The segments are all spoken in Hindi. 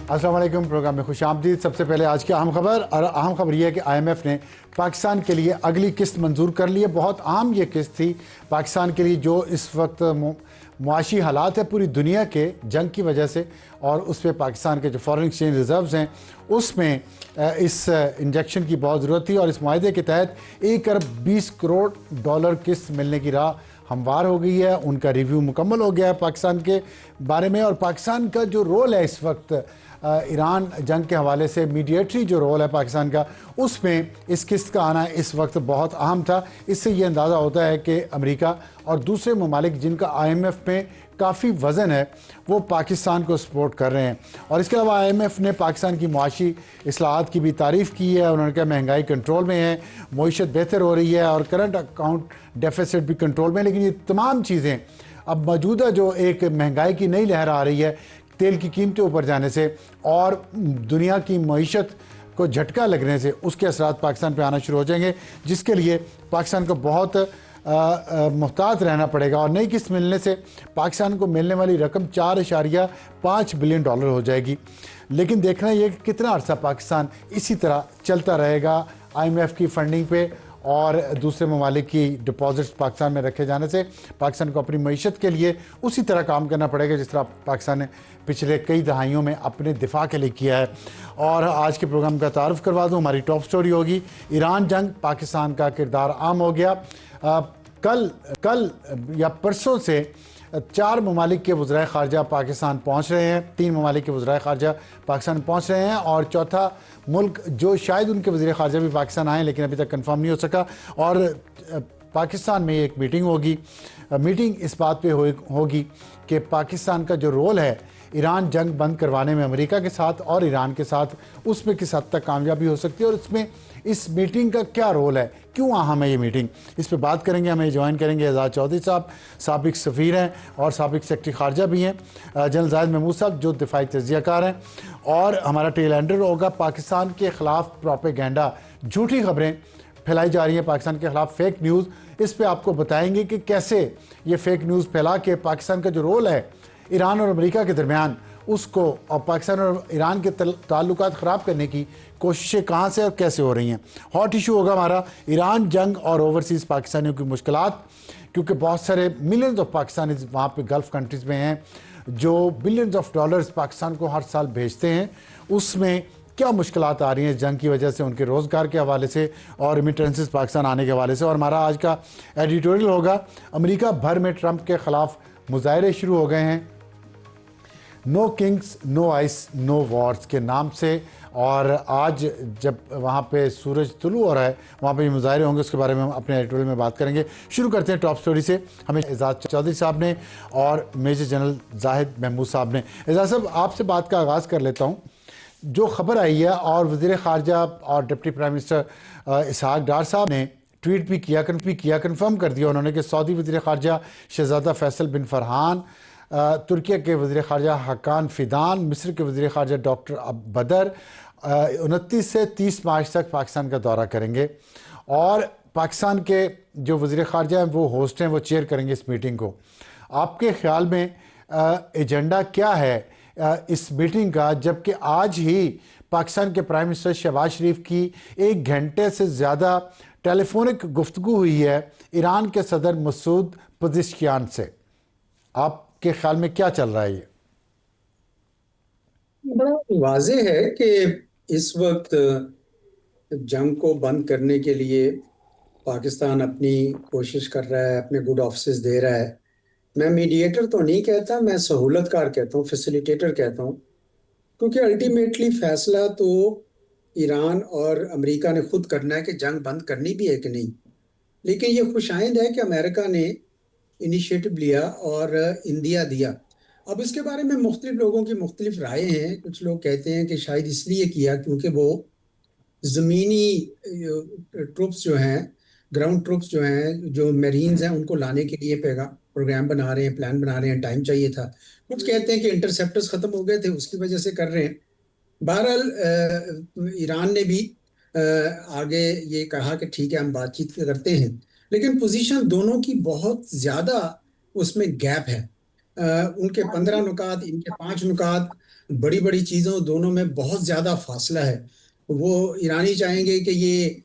अस्सलाम वालेकुम। प्रोग्राम में खुशामदीद। सबसे पहले आज की अहम खबर, और अहम खबर यह है कि IMF ने पाकिस्तान के लिए अगली किस्त मंजूर कर ली है। बहुत अहम ये किस्त थी पाकिस्तान के लिए, जो इस वक्त मुआशी हालात है पूरी दुनिया के जंग की वजह से, और उस पर पाकिस्तान के जो फॉरेन एक्सचेंज रिजर्व्स हैं उसमें इस इंजेक्शन की बहुत ज़रूरत थी। और इस माहे के तहत 1 अरब 20 करोड़ डॉलर किस्त मिलने की राह हमवार हो गई है। उनका रिव्यू मुकम्मल हो गया है पाकिस्तान के बारे में। और पाकिस्तान का जो रोल है इस वक्त ईरान जंग के हवाले से, मीडिएटरी जो रोल है पाकिस्तान का, उसमें इस किस्त का आना इस वक्त बहुत अहम था। इससे ये अंदाज़ा होता है कि अमेरिका और दूसरे ममालिक जिनका IMF में काफ़ी वज़न है वो पाकिस्तान को सपोर्ट कर रहे हैं। और इसके अलावा IMF ने पाकिस्तान की मुआशी इस्लाहात की भी तारीफ़ की है। उन्होंने कहा महंगाई कंट्रोल में है, मईशत बेहतर हो रही है और करंट अकाउंट डेफिसिट भी कंट्रोल में। लेकिन ये तमाम चीज़ें अब मौजूदा जो एक महंगाई की नई लहर आ रही है तेल की कीमतें ऊपर जाने से और दुनिया की मईशत को झटका लगने से, उसके असरात पाकिस्तान पे आना शुरू हो जाएंगे, जिसके लिए पाकिस्तान को बहुत मुहतात रहना पड़ेगा। और नई किस्त मिलने से पाकिस्तान को मिलने वाली रकम 4.5 बिलियन डॉलर हो जाएगी। लेकिन देखना यह कि कितना अर्सा पाकिस्तान इसी तरह चलता रहेगा IMF की फंडिंग पे और दूसरे ममालिक की डिपॉजिट्स पाकिस्तान में रखे जाने से। पाकिस्तान को अपनी मईशत के लिए उसी तरह काम करना पड़ेगा जिस तरह पाकिस्तान ने पिछले कई दहाइयों में अपने दिफा के लिए किया है। और आज के प्रोग्राम का तारुफ करवा दूँ, हमारी टॉप स्टोरी होगी ईरान जंग, पाकिस्तान का किरदार आम हो गया। कल या परसों से 4 ममालिक के वज़राए ख़ारजा पाकिस्तान पहुँच रहे हैं, 3 ममालिक के वज़राए ख़ारजा पाकिस्तान पहुँच रहे हैं और चौथा मुल्क जो शायद उनके वज़ीर ख़ारजा भी पाकिस्तान आए लेकिन अभी तक कंफर्म नहीं हो सका। और पाकिस्तान में एक मीटिंग होगी। मीटिंग इस बात पे होगी कि पाकिस्तान का जो रोल है ईरान जंग बंद करवाने में अमेरिका के साथ और ईरान के साथ, उसमें किस हद तक कामयाबी हो सकती है और इसमें इस मीटिंग का क्या रोल है, क्यों अहम है ये मीटिंग, इस पे बात करेंगे। हमें ज्वाइन करेंगे एजाज चौधरी साहब, साबिक सफ़ीर हैं और साबिक सेक्रेटरी खारजा भी हैं, जनरल जाहिद महमूद साहब जो दिफाई तज्ज़ियाकार हैं, और हमारा टेल एंडर होगा पाकिस्तान के ख़िलाफ़ प्रोपेगेंडा, झूठी खबरें फैलाई जा रही हैं पाकिस्तान के ख़िलाफ़, फेक न्यूज़। इस पर आपको बताएंगे कि कैसे ये फेक न्यूज़ फैला के पाकिस्तान का जो रोल है ईरान और अमेरिका के दरमियान, उसको और पाकिस्तान और ईरान के ताल्लुकात ख़राब करने की कोशिशें कहाँ से और कैसे हो रही हैं। हॉट इशू होगा हमारा ईरान जंग और ओवरसीज़ पाकिस्तानियों की मुश्किलात, क्योंकि बहुत सारे मिलियंस ऑफ पाकिस्तानी वहाँ पे गल्फ़ कंट्रीज़ में हैं जो बिलियंस ऑफ डॉलर्स पाकिस्तान को हर साल भेजते हैं। उसमें क्या मुश्किलात आ रही हैं जंग की वजह से, उनके रोज़गार के हवाले से और रिमिटेंसेस पाकिस्तान आने के हवाले से। और हमारा आज का एडिटोरियल होगा अमेरिका भर में ट्रंप के ख़िलाफ़ मुजाहरे शुरू हो गए हैं, no kings no ICE no wars के नाम से। और आज जब वहाँ पे सूरज तुलू हो रहा है वहाँ पे मुजाहरे होंगे, उसके बारे में हम अपने एडिटोरियल में बात करेंगे। शुरू करते हैं टॉप स्टोरी से। हमें एजाज चौधरी साहब ने और मेजर जनरल जाहिद महमूद साहब ने। एजाज साहब, आपसे बात का आगाज़ कर लेता हूँ। जो खबर आई है और वज़ीर ख़ारजा और डिप्टी प्राइम मिनिस्टर इसहाक डार साहब ने ट्वीट भी किया, कन्फर्म कर दिया उन्होंने कि सऊदी वज़ीर ख़ारजा शहज़ादा फैसल बिन फरहान, तुर्किया के वज़ीर ख़ारजा हकान फ़िदान, मिस्र के वज़ीर ख़ारजा डॉक्टर बदर 29 से 30 मार्च तक पाकिस्तान का दौरा करेंगे। और पाकिस्तान के जो वज़ीर ख़ारजा हैं वो होस्ट हैं, वो चेयर करेंगे इस मीटिंग को। आपके ख़्याल में एजेंडा क्या है इस मीटिंग का, जबकि आज ही पाकिस्तान के प्राइम मिनिस्टर शहबाज शरीफ की 1 घंटे से ज़्यादा टेलीफोनिक गुफ्तगू हुई है ईरान के सदर मसूद पज़ेश्कियान से। आपके ख्याल में क्या चल रहा है? ये बड़ा वाज़ेह है कि इस वक्त जंग को बंद करने के लिए पाकिस्तान अपनी कोशिश कर रहा है, अपने गुड ऑफिस दे रहा है। मैं मीडिएटर तो नहीं कहता, मैं सहूलतकार कहता हूँ, फैसिलिटेटर कहता हूँ, क्योंकि अल्टीमेटली फैसला तो ईरान और अमेरिका ने खुद करना है कि जंग बंद करनी भी है कि नहीं। लेकिन ये खुशाइंद है कि अमेरिका ने इनिशिएटिव लिया और इंडिया दिया। अब इसके बारे में मुख्तलिफ लोगों की मुख्तलिफ राय हैं। कुछ लोग कहते हैं कि शायद इसलिए किया क्योंकि वो ज़मीनी ट्रुप्स जो हैं, ग्राउंड ट्रुप्स जो हैं, जो मेरीन्स हैं, उनको लाने के लिए प्रोग्राम बना रहे हैं, प्लान बना रहे हैं, टाइम चाहिए था। कुछ कहते हैं कि इंटरसेप्टर्स ख़त्म हो गए थे, उसकी वजह से कर रहे हैं। बहरहाल ईरान ने भी आगे ये कहा कि ठीक है हम बातचीत करते हैं, लेकिन पोजीशन दोनों की बहुत ज़्यादा उसमें गैप है। उनके 15 नुकात, इनके 5 नुकात। बड़ी बड़ी चीज़ों दोनों में बहुत ज़्यादा फासला है। वो ईरानी चाहेंगे कि ये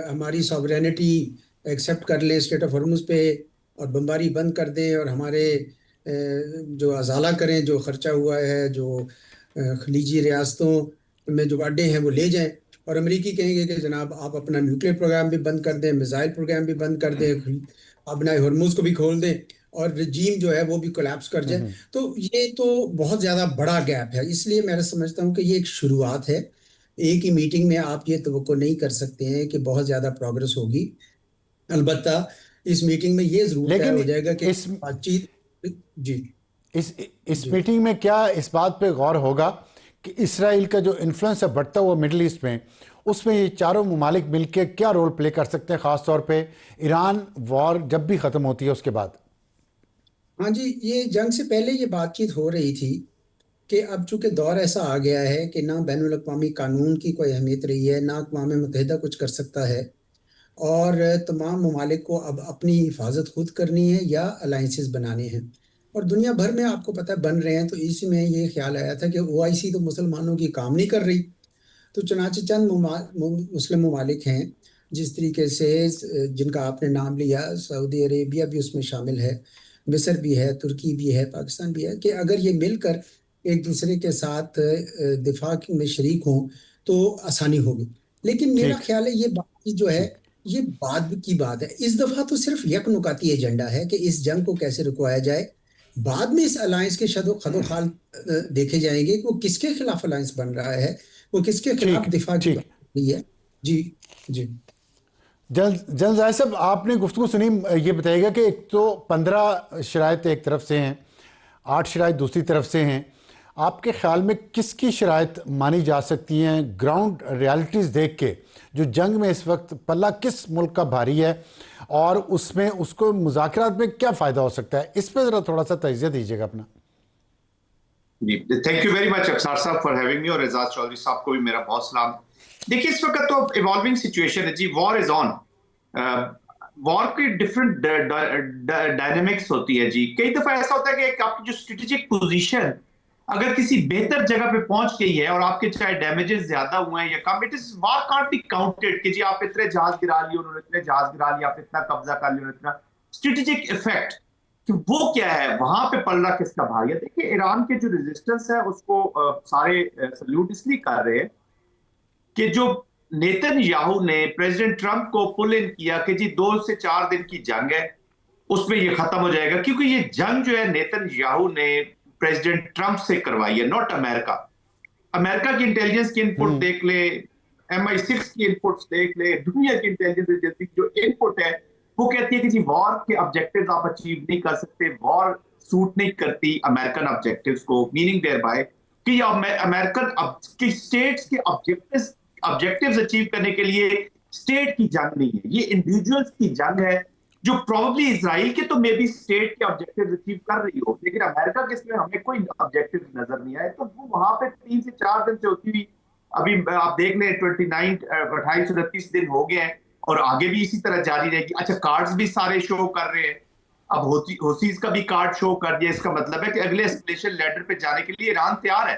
हमारी सॉवरेनिटी एक्सेप्ट कर लें स्ट्रेट ऑफ हॉर्मुज पे और बमबारी बंद कर दें, और हमारे जो अजाला करें, जो खर्चा हुआ है, जो खलीजी रियासतों में जो अड्डे हैं वो ले जाएं। और अमेरिकी कहेंगे कि जनाब आप अपना न्यूक्लियर प्रोग्राम भी बंद कर दें, मिसाइल प्रोग्राम भी बंद कर दें, अपना हॉर्मुज को भी खोल दें, और रजीम जो है वो भी कोलैप्स कर जाए। तो ये तो बहुत ज्यादा बड़ा गैप है। इसलिए मैं समझता हूँ कि ये एक शुरुआत है। एक ही मीटिंग में आप ये तवक्को नहीं कर सकते हैं कि बहुत ज्यादा प्रोग्रेस होगी। अलबत्ता इस मीटिंग में ये जरूर तय लेकिन हो जाएगा कि इस बातचीत। जी। इस जी। मीटिंग में क्या इस बात पे गौर होगा कि इसराइल का जो इन्फ्लुएंस है बढ़ता हुआ मिडिल ईस्ट में, उसमें ये चारों ममालिक मिलकर क्या रोल प्ले कर सकते हैं, खास तौर पे ईरान वॉर जब भी खत्म होती है उसके बाद? हाँ जी, ये जंग से पहले ये बातचीत हो रही थी कि अब चूंकि दौर ऐसा आ गया है कि ना बैनुल अक़वामी कानून की कोई अहमियत रही है, ना अक़वाम मुत्तहिदा कुछ कर सकता है, और तमाम ममालिक को अब अपनी हिफाजत खुद करनी है या अलाइंसेस बनाने हैं। और दुनिया भर में आपको पता है बन रहे हैं। तो इसी में ये ख्याल आया था कि ओआईसी तो मुसलमानों की काम नहीं कर रही। तो चुनांचे चंद मुस्लिम ममालिक हैं जिस तरीके से, जिनका आपने नाम लिया, सऊदी अरेबिया भी उसमें शामिल है, मिस्र भी है, तुर्की भी है, पाकिस्तान भी है, कि अगर ये मिलकर एक दूसरे के साथ दिफा में शरीक हों तो आसानी होगी। लेकिन मेरा ठीक। ख्याल है ये बात जो है ठीक। ये बाद की बात है। इस दफा तो सिर्फ यकनुकाती एजेंडा है कि इस जंग को कैसे रुकवाया जाए। बाद में इस अलायंस के खदोखाल देखे जाएंगे कि वो किसके खिलाफ अलायंस बन रहा है, वो किसके खिलाफ ठीक। दिफा की बात ठीक। कर रही है। जी। जी। जनरल जाहिर साहब, आपने गुफ्तगू सुनी, ये बताइएगा कि एक तो 15 शराइत एक तरफ से हैं, 8 शराइत दूसरी तरफ से हैं। आपके ख्याल में किसकी शराइत मानी जा सकती हैं ग्राउंड रियलिटीज़ देख के, जो जंग में इस वक्त पल्ला किस मुल्क का भारी है और उसमें उसको मुज़ाकरात में क्या फ़ायदा हो सकता है? इस पर ज़रा थोड़ा सा तजिया दीजिएगा अपना। जी, thank you very much Afsar साहब फॉर हैविंग मी, और एजाज चौधरी साहब को भी मेरा बहुत सलाम। देखिए, इस वक्त तो इवॉल्विंग सिचुएशन है जी, वॉर इज ऑन। वॉर की डिफरेंट डायनेमिक्स होती है जी। कई दफा ऐसा होता है कि आपकी जो स्ट्रेटेजिक पोजीशन अगर किसी बेहतर जगह पे पहुंच गई है और आपके चाहे डैमेजेस ज्यादा हुए हैं या कम, it is war can't be counted कि जी आप इतने जहाज गिरा लिए, उन्होंने इतने जहाज गिरा लिया, आप इतना कब्जा कर लिया, इतना स्ट्रेटेजिक इफेक्ट कि वो क्या है, वहां पे पल्ला किसका भारी है। देखिए, ईरान के जो रेजिस्टेंस है उसको सारे सल्यूट इसलिए कर रहे हैं कि जो नेतन्याहू ने प्रेसिडेंट ट्रंप को पुल इन किया कि जी 2 से 4 दिन की जंग है, उसमें ये खत्म हो जाएगा, क्योंकि ये जंग जो है नेतन्याहू ने प्रेसिडेंट ट्रंप से करवाई है, नॉट अमेरिका। अमेरिका की इंटेलिजेंस की इनपुट देख ले, MI6 की इनपुट्स देख ले, दुनिया की इंटेलिजेंस एजेंसी की जो इनपुट है वो कहती है कि जी वॉर के ऑब्जेक्टिव्स आप अचीव नहीं कर सकते, वॉर सूट नहीं करती अमेरिकन ऑब्जेक्टिव्स को, मीनिंग देयर बाय कि ये अमेरिकन की स्टेट्स के ऑब्जेक्टिव्स अचीव करने के लिए स्टेट की जंग नहीं है, ये इंडिविजुअल्स की जंग है, जो प्रोबेबली इजराइल के तो मे बी स्टेट के ऑब्जेक्टिव्स अचीव कर रही हो, लेकिन अमेरिका के इसमें हमें कोई ऑब्जेक्टिव नजर नहीं आए। तो वो वहां पे 3 से 4 दिन से होती हुई, अभी आप देख लें 28 दिन हो गए हैं और आगे भी इसी तरह जारी रहेगी। अच्छा, कार्ड्स भी सारे शो कर रहे हैं, अब होसीज का भी कार्ड शो कर दिया। इसका मतलब है कि अगले एस्केलेशन लेटर पे जाने के लिए ईरान तैयार है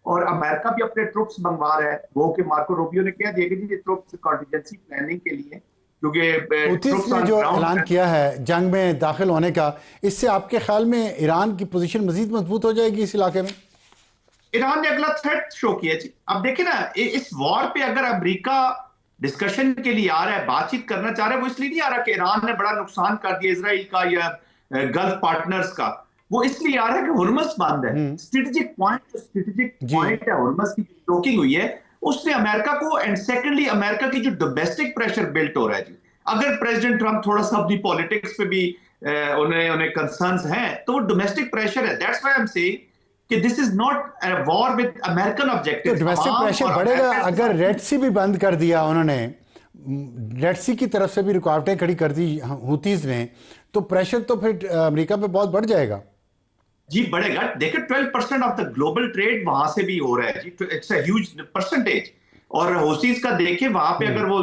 और अमेरिका भी अपने ट्रुप्स मंगवा रहा है। वो कि मार्को रूबियो ने कह दिया कि ये ट्रुप्स कॉन्टिजेंसी प्लानिंग के लिए, क्योंकि हुतीस ट्रुप्स ने ऑन जो ग्राउंड। ऐलान किया है जंग में दाखिल होने का, इससे आपके ख्याल में ईरान की पोजीशन मजीद मजबूत हो जाएगी इस इलाके में? ईरान ने अगला थ्रेट शो किया जी। अब देखिए ना, इस वॉर पे अगर अमेरिका डिस्कशन के लिए आ रहा है, बातचीत करना चाह रहा है, वो इसलिए नहीं आ रहा कि ईरान ने बड़ा नुकसान कर दिया इसराइल का या गल्फ पार्टनर्स का, वो इसलिए आ रहा है कि हुर्मस बंद है। स्ट्रेटेजिक जी। पॉइंट है हुर्मस की टोकिंग हुई है, उसने अमेरिका को, एंड सेकेंडली अमेरिका की जो डोमेस्टिक प्रेशर बिल्ट हो रहा है जी। अगर प्रेसिडेंट ट्रंप थोड़ा सा अपनी पॉलिटिक्स पे भी उन्हें कंसर्न्स हैं, तो वो डोमेस्टिक प्रेशर है। That's why I am saying कि this is not a war with American तो ऑब्जेक्टिव्स। डोमेस्टिक अवाम प्रेशर और बढ़ेगा अमेरिका के अगर साथ रेड सी भी बंद कर दिया उन्होंने, रेड सी की तरफ से भी रुकावटें खड़ी कर दी हुतीज ने, तो प्रेशर तो फिर अमेरिका पे बहुत बढ़ जाएगा। जी बढ़ेगा। देखिए, 12% ऑफ द ग्लोबल ट्रेड वहां से भी हो रहा है जी, इट्स अ ह्यूज परसेंटेज। और होसीज का देखिए, वहां पे अगर वो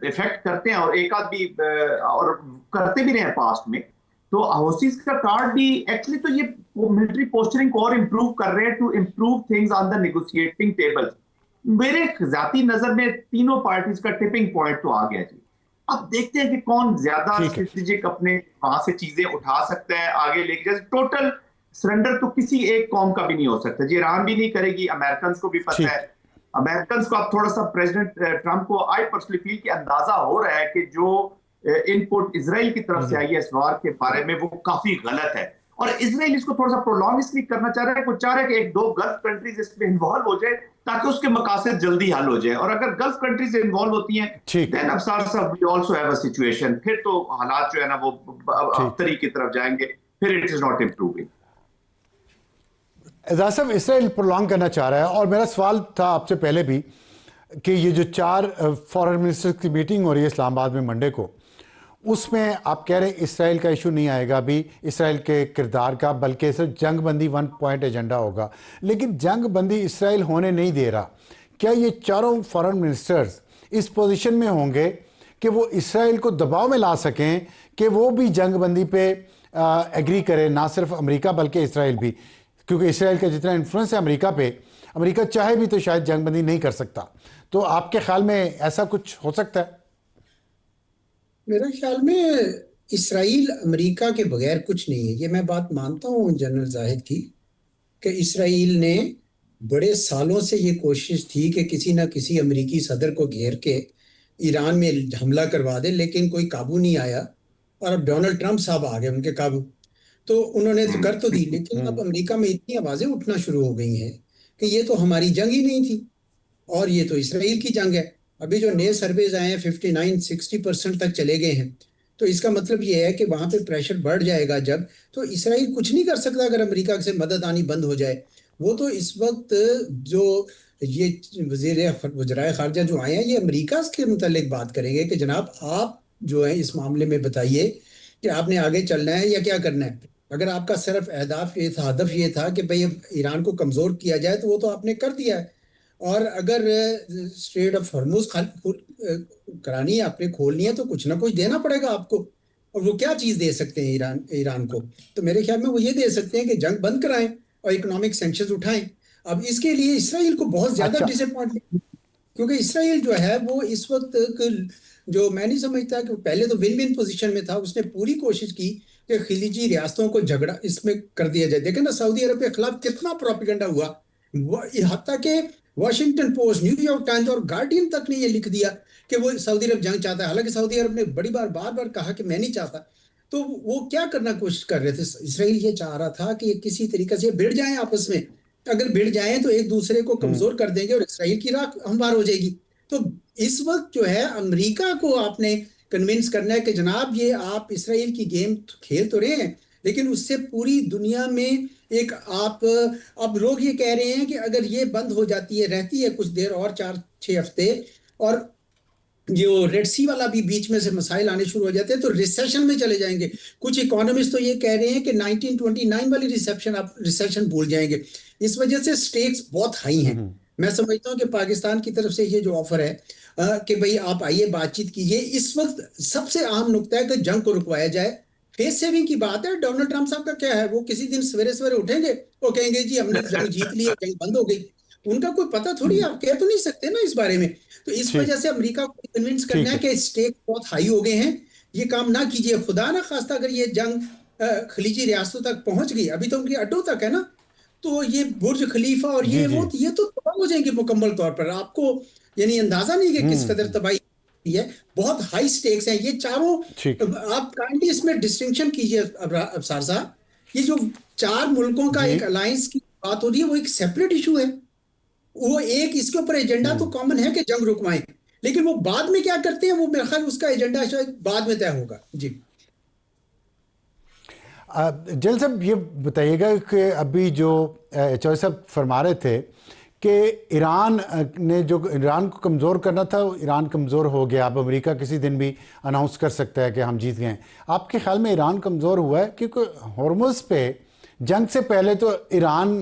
इफेक्ट करते हैं और एक आध भी और करते भी रहे पास्ट में, तो होसीज का कार्ड भी एक्चुअली तो ये वो मिलिट्री पोस्चरिंग को और इम्प्रूव कर रहे हैं to improve things on the negotiating table. मेरे जाती नजर में तीनों पार्टीज का टिपिंग पॉइंट तो आ गया जी। अब देखते हैं कि कौन ज्यादा स्ट्रेटेजिक अपने वहां से चीजें उठा सकता है आगे लेके। जैसे टोटल सरेंडर तो किसी एक कौम का भी नहीं हो सकता जी, ईरान भी नहीं करेगी, अमेरिकन को भी पता है। अमेरिकन को अब थोड़ा सा प्रेसिडेंट ट्रंप को आई पर्सनली फील कि अंदाजा हो रहा है कि जो इनपुट इजराइल की तरफ से आई है इस वार के बारे में वो काफी गलत है, और इजराइल इसको थोड़ा सा प्रोलॉन्ग इसलिए करना चाह रहा है, वो चाह रहा है कि एक दो गल्फ कंट्रीज इसमें इन्वॉल्व हो जाए ताकि उसके मकासद जल्दी हल हो जाए। और अगर गल्फ कंट्रीज इन्वॉल्व होती हैं देन अफसार साहब we also have a situation, फिर तो हालात जो है ना वो अबतरी की तरफ जाएंगे, फिर it is not improving. Ejaz साहब, इसराइल प्रोलॉन्ग करना चाह रहा है, और मेरा सवाल था आपसे पहले भी कि ये जो 4 फॉरेन मिनिस्टर्स की मीटिंग हो रही है इस्लामाबाद में मंडे को, उसमें आप कह रहे हैं इसराइल का इशू नहीं आएगा अभी, इसराइल के किरदार का, बल्कि सिर्फ जंग बंदी 1 पॉइंट एजेंडा होगा। लेकिन जंग बंदी इसराइल होने नहीं दे रहा। क्या ये चारों फॉरेन मिनिस्टर्स इस पोजीशन में होंगे कि वो इसराइल को दबाव में ला सकें कि वो भी जंग बंदी पे एग्री करे, ना सिर्फ अमेरिका बल्कि इसराइल भी, क्योंकि इसराइल का जितना इन्फ्लुएंस है अमेरिका पे, अमेरिका चाहे भी तो शायद जंग बंदी नहीं कर सकता। तो आपके ख्याल में ऐसा कुछ हो सकता है? मेरे ख्याल में इसराइल अमेरिका के बगैर कुछ नहीं है। ये मैं बात मानता हूँ जनरल जाहिद की कि इसराइल ने बड़े सालों से ये कोशिश थी कि किसी ना किसी अमेरिकी सदर को घेर के ईरान में हमला करवा दे, लेकिन कोई काबू नहीं आया, और अब डोनाल्ड ट्रंप साहब आ गए उनके काबू, तो उन्होंने तो कर तो दी। लेकिन अब अमेरिका में इतनी आवाजें उठना शुरू हो गई हैं कि ये तो हमारी जंग ही नहीं थी और ये तो इसराइल की जंग है। अभी जो नए सर्वेज आए हैं 59-60% तक चले गए हैं, तो इसका मतलब ये है कि वहां पे प्रेशर बढ़ जाएगा जब, तो इसराइल कुछ नहीं कर सकता अगर अमेरिका से मदद आनी बंद हो जाए। वो तो इस वक्त जो ये वज़ीर खारजा जो आए हैं ये अमेरिका के मुतालिक बात करेंगे कि जनाब आप जो है इस मामले में बताइए कि आपने आगे चलना है या क्या करना है। अगर आपका सिर्फ अहदाफ ये था, हदफ ये था कि भाई ईरान को कमज़ोर किया जाए, तो वो तो आपने कर दिया है। और अगर स्ट्रेट ऑफ हॉर्मुज करानी है, आपने खोलनी है, तो कुछ ना कुछ देना पड़ेगा आपको। और वो क्या चीज़ दे सकते हैं ईरान को? तो मेरे ख्याल में वो ये दे सकते हैं कि जंग बंद कराएं और इकोनॉमिक सैंक्शंस उठाएं। अब इसके लिए इसराइल को बहुत ज़्यादा डिसअपॉइंटमेंट, क्योंकि इसराइल जो है वो इस वक्त जो मैं नहीं समझता कि पहले तो विन विन पोजीशन में था। उसने पूरी कोशिश की कि खिलीजी रियासतों को झगड़ा इसमें कर दिया जाए। देखें ना सऊदी अरब के खिलाफ कितना प्रोपेगेंडा हुआ, हत्ता के वॉशिंगटन पोस्ट, न्यूयॉर्क टाइम्स और गार्डियन तक ने ये लिख दिया कि वो सऊदी अरब जंग चाहता है। हालांकि सऊदी अरब ने बार बार कहा कि मैं नहीं चाहता। तो वो क्या करना कोशिश कर रहे थे? इसराइल ये चाह रहा था कि किसी तरीके से भिड़ जाएं आपस में। अगर भिड़ जाएं तो एक दूसरे को कमजोर कर देंगे और इसराइल की राख हमवार हो जाएगी। तो इस वक्त जो है अमेरिका को आपने कन्विंस करना है कि जनाब ये आप इसराइल की गेम खेल तो रहे हैं, लेकिन उससे पूरी दुनिया में एक आप, अब लोग ये कह रहे हैं कि अगर ये बंद हो जाती है, रहती है कुछ देर और 4-6 हफ्ते, और जो रेड सी वाला भी बीच में से मसाइल आने शुरू हो जाते हैं, तो रिसेशन में चले जाएंगे। कुछ इकोनॉमिस्ट तो ये कह रहे हैं कि 1929 वाली रिसेशन भूल जाएंगे। इस वजह से स्टेक्स बहुत हाई हैं। मैं समझता हूँ कि पाकिस्तान की तरफ से ये जो ऑफर है कि भाई आप आइए बातचीत कीजिए, इस वक्त सबसे अहम नुकता है कि जंग को रुकवाया जाए। फेस सेविंग की बात है। डोनाल्ड ट्रंप साहब का क्या है, वो किसी दिन सवेरे सवेरे उठेंगे, वो कहेंगे जी हमने जंग जीत ली, जंग बंद हो गई। उनका कोई पता थोड़ी, आप कह तो नहीं सकते ना इस बारे में। तो इस वजह से अमेरिका को कन्विंस करना है कि स्टेक बहुत हाई हो गए हैं, ये काम ना कीजिए। खुदा ना खास्ता अगर ये जंग खलीजी रियासतों तक पहुंच गई, अभी तो उनकी अड्डों तक है ना, तो ये बुर्ज खलीफा और ये तो तबाह हो जाएंगे मुकम्मल तौर पर। आपको यानी अंदाजा नहीं कि किस कदर तबाही है। बहुत हाई स्टेक्स हैं ये चारों। आप काइंडली इसमें डिस्टिंक्शन कीजिए अफसार साहब, ये जो 4 मुल्कों का एक अलायंस की बात हो रही है वो एक सेपरेट इशू है। वो एक इसके ऊपर एजेंडा तो कॉमन है कि जंग रुकवाएं, लेकिन वो बाद में क्या करते हैं वो मेरे ख्याल उसका एजेंडा शायद बाद में तय होगा। जी जल साहब ये बताइएगा कि अभी जो चौधरी साहब फरमा रहे थे कि ईरान ने जो ईरान को कमज़ोर करना था, ईरान कमज़ोर हो गया। अब अमेरिका किसी दिन भी अनाउंस कर सकता है कि हम जीत गए। आपके ख्याल में ईरान कमज़ोर हुआ है? क्योंकि हॉर्मुज़ पे जंग से पहले तो ईरान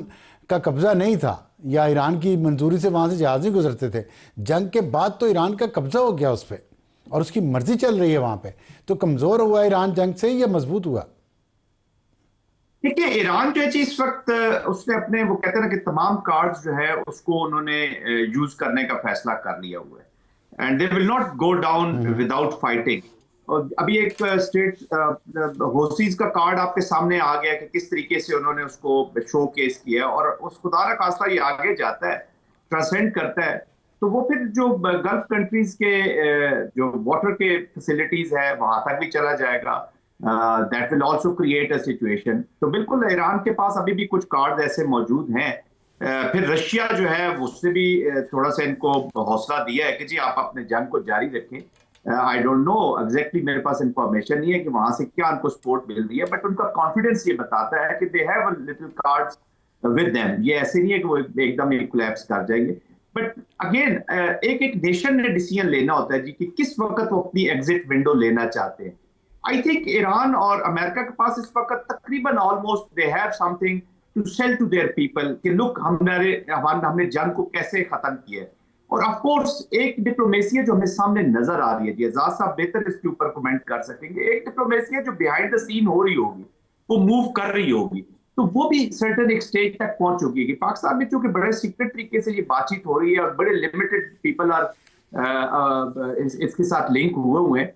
का कब्ज़ा नहीं था, या ईरान की मंजूरी से वहाँ से जहाज़ नहीं गुजरते थे। जंग के बाद तो ईरान का कब्ज़ा हो गया उस पर और उसकी मर्ज़ी चल रही है वहाँ पर। तो कमज़ोर हुआ ईरान जंग से या मजबूत हुआ? देखिए ईरान जो है जी इस वक्त उसने अपने वो कहते हैं ना कि तमाम कार्ड्स जो है उसको उन्होंने यूज करने का फैसला कर लिया हुआ है and they will not go down without fighting. और अभी एक स्टेट होसीज का कार्ड आपके सामने आ गया कि किस तरीके से उन्होंने उसको शो केस किया और उस खुदा ना खास्ता ये आगे जाता है, ट्रांसेंड करता है, तो वो फिर जो गल्फ कंट्रीज के जो वाटर के फैसिलिटीज है वहां तक भी चला जाएगा। That will also create a situation. तो बिल्कुल ईरान के पास अभी भी कुछ कार्ड ऐसे मौजूद हैं। फिर रशिया जो है उससे भी थोड़ा सा इनको हौसला दिया है कि जी आप अपने जंग को जारी रखें। आई डोंट नो एग्जैक्टली, मेरे पास इंफॉर्मेशन नहीं है कि वहां से क्या उनको सपोर्ट मिल रही है, बट उनका कॉन्फिडेंस ये बताता है कि they have a little cards with them. ये ऐसे नहीं है कि वो एकदम ही कोलैप्स कर जाएंगे। बट अगेन एक एक नेशन ने डिसीजन लेना होता है जी कि किस वक्त वो अपनी एग्जिट विंडो लेना चाहते हैं। आई थिंक ईरान और अमेरिका के पास इस वक्त तकरीबन almost they have something to sell to their people कि लुक हमने जंग को कैसे खत्म किया है। और ऑफ कोर्स एक डिप्लोमेसी है जो हमें सामने नजर आ रही है जी, एजाज साहब बेहतर इसके ऊपर कमेंट कर सकेंगे। एक डिप्लोमेसी है जो बिहाइंड द सीन हो रही होगी, वो मूव कर रही होगी, तो वो भी सर्टेन एक स्टेज तक पहुंच चुकी है कि पाकिस्तान में चूंकि बड़े सीक्रेट तरीके से ये बातचीत हो रही है और बड़े लिमिटेड पीपल आर इसके साथ लिंक हुए हैं